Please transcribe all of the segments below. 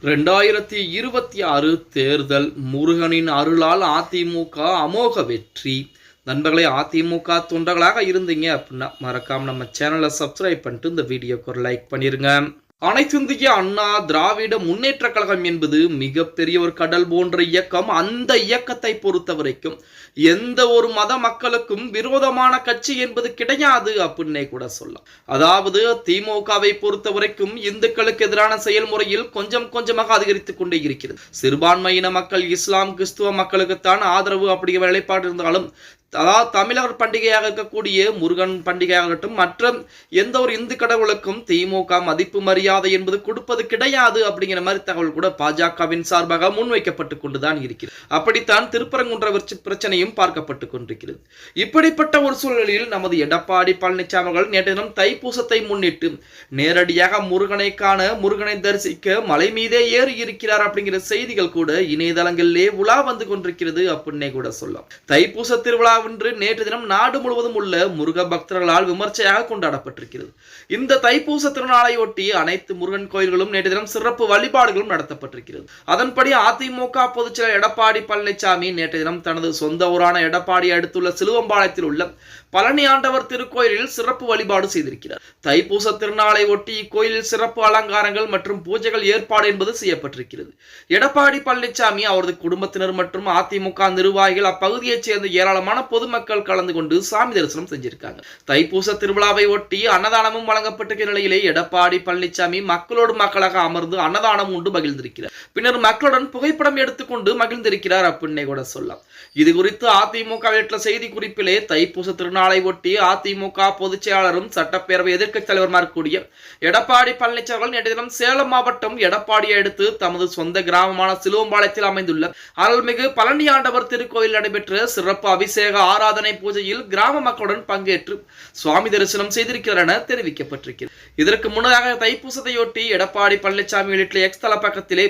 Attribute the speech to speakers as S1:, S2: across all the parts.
S1: 2026 தேர்தல் முருகனின் அருளால் அதிமுக அமோக வெற்றி. நண்பர்களே, அதிமுக தொண்டர்களாக இருந்தீங்க அப்படின்னா மறக்காம நம்ம சேனலை சப்ஸ்கிரைப் பண்ணிட்டு இந்த வீடியோக்கு ஒரு லைக் பண்ணிருங்க. அனைத்திந்திய அண்ணா திராவிட முன்னேற்ற கழகம் என்பது மிகப்பெரிய ஒரு கடல் போன்ற இயக்கம். அந்த இயக்கத்தை பொறுத்த வரைக்கும் எந்த ஒரு மத மக்களுக்கும் விரோதமான கட்சி என்பது கிடையாது அப்படின்னே கூட சொல்லலாம். அதாவது திமுகவை பொறுத்த வரைக்கும் இந்துக்களுக்கு எதிரான செயல்முறையில் கொஞ்சம் கொஞ்சமாக அதிகரித்துக் கொண்டே இருக்கிறது. சிறுபான்மையின மக்கள், இஸ்லாம், கிறிஸ்துவ மக்களுக்குத்தான் ஆதரவு அப்படிங்கிற நிலைப்பாடு இருந்தாலும், அதாவது தமிழர் பண்டிகையாக இருக்கக்கூடிய முருகன் பண்டிகையாகட்டும், மற்ற எந்த ஒரு இந்து கடவுளுக்கும் திமுக மதிப்பு மரியாதை என்பது கொடுப்பது கிடையாது அப்படிங்கிற மாதிரி தகவல் கூட பாஜகவின் சார்பாக முன்வைக்கப்பட்டு கொண்டுதான் இருக்கிறது. அப்படித்தான் திருப்பரங்குன்ற பிரச்சனையும் பார்க்கப்பட்டு கொண்டிருக்கிறது. இப்படிப்பட்ட ஒரு சூழலில் நமது எடப்பாடி பழனிசாமி அவர்கள் நேற்று தினம் தைப்பூசத்தை முன்னிட்டு நேரடியாக முருகனை காண, முருகனை தரிசிக்க மலை மீதே ஏறி இருக்கிறார் அப்படிங்கிற செய்திகள் கூட இணையதளங்களிலே உலா வந்து கொண்டிருக்கிறது அப்படின்னே கூட சொல்லலாம். தைப்பூச திருவிழா நேற்று தினம் நாடு முழுவதும் உள்ள முருக பக்தர்களால் விமர்சையாக கொண்டாடப்பட்டிருக்கிறது. இந்த தைப்பூச திருநாளை ஒட்டி அனைத்து முருகன் கோயில்களும் நேற்று தினம் சிறப்பு வழிபாடுகளும் நடத்தப்பட்டிருக்கிறது. அதன்படி அதிமுக பொதுச்செயலர் எடப்பாடி பழனிசாமி நேற்று தினம் தனது சொந்த ஊரான எடப்பாடி அடுத்துள்ள சிலுவம்பாளையத்தில் உள்ள பழனி ஆண்டவர் திருக்கோயிலில் சிறப்பு வழிபாடு செய்திருக்கிறார். தைப்பூச திருநாளை ஒட்டி இக்கோயிலில் சிறப்பு அலங்காரங்கள் மற்றும் பூஜைகள் ஏற்பாடு என்பது செய்யப்பட்டிருக்கிறது. எடப்பாடி பழனிசாமி, அவரது குடும்பத்தினர் மற்றும் அதிமுக நிர்வாகிகள், அப்பகுதியைச் சேர்ந்த ஏராளமான பொதுமக்கள் கலந்து கொண்டு சாமி தரிசனம் செஞ்சிருக்காங்க. தைப்பூச திருவிழாவை ஒட்டி அன்னதானமும் வழங்கப்பட்டிருக்கிற நிலையிலே எடப்பாடி பழனிசாமி மக்களோடு மக்களாக அமர்ந்து அன்னதானம் உண்டு மகிழ்ந்திருக்கிறார். பின்னர் மக்களுடன் புகைப்படம் எடுத்துக்கொண்டு மகிழ்ந்திருக்கிறார் அப்படின்னே கூட சொல்லலாம். இது குறித்து அதிமுக வெளியிட்ட செய்தி குறிப்பிலே, தைப்பூச திருநாளை ஒட்டி அதிமுக பொதுச் செயலாளரும் சட்டப்பேரவை எதிர்க்கட்சி தலைவருமான கூடிய எடப்பாடி பழனிசாமி நேற்று தினம் சேலம் மாவட்டம் எடப்பாடியை அடுத்து தமது சொந்த கிராமமான சிலுவம்பாளையத்தில் அமைந்துள்ள அருள்மிகு பழனி ஆண்டவர் திருக்கோயில் நடைபெற்ற சிறப்பு அபிஷேக ஆராதனை பூஜையில் கிராம மக்களுடன் பங்கேற்று சுவாமி தரிசனம் செய்திருக்கிறார் என தெரிவிக்கப்பட்டிருக்கிறது. இதற்கு முன்னதாக தைப்பூசத்தையொட்டி எடப்பாடி பழனிசாமி வெளியிட்ட எக்ஸ் தள பக்கத்திலே,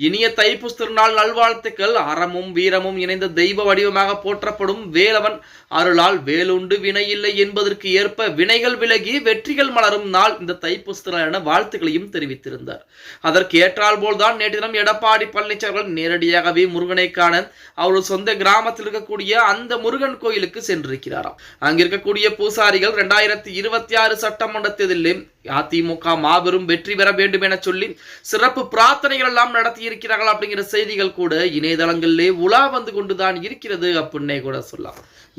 S1: இனிய தைப்பூச திருநாள் நல்வாழ்த்துக்கள். அறமும் வீரமும் இணைந்த தெய்வ வடிவமாக போற்றப்படும் வேலவன் அருளால் வேலுண்டு வினை இல்லை என்பதற்கு ஏற்ப வினைகள் விலகி வெற்றிகள் மலரும் நாள் இந்த தைப்பூச திருநாள் என வாழ்த்துக்களையும் தெரிவித்திருந்தார். அதற்கு ஏற்றால் போல்தான் நேற்று தினம் எடப்பாடி பழனிசாமி நேரடியாகவே முருகனை காண அவரது சொந்த கிராமத்தில் இருக்கக்கூடிய அந்த முருகன் கோயிலுக்கு சென்றிருக்கிறாராம். அங்கிருக்கக்கூடிய பூசாரிகள் 2026 சட்டமன்ற தேர்தலில் அதிமுக மாபெரும் வெற்றி பெற வேண்டும் என சொல்லி சிறப்பு பிரார்த்தனைகள் எல்லாம் நடத்தி இருக்கிறார்கள் அப்படிங்கிற செய்திகள் கூட இணையதளங்களிலே உலா வந்து கொண்டுதான் இருக்கிறது அப்படின்னே கூட சொல்லலாம்.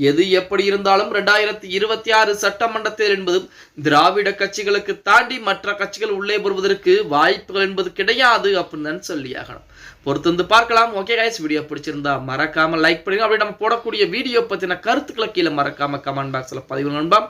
S1: எது எப்படி இருந்தாலும் 2026 சட்டமன்ற தேர்தல் என்பது திராவிட கட்சிகளுக்கு தாண்டி மற்ற கட்சிகள் உள்ளே வருவதற்கு வாய்ப்புகள் என்பது கிடையாது அப்படின்னு சொல்லியாகணும். பொறுத்து பார்க்கலாம். ஓகே கைஸ், வீடியோ பிடிச்சிருந்தா மறக்காம லைக் பண்ணுங்க. அப்படி நம்ம போடக்கூடிய வீடியோ பத்தின கருத்துக்களை கீழே மறக்காம கமெண்ட் பாக்ஸ்ல பதிவு நண்பா.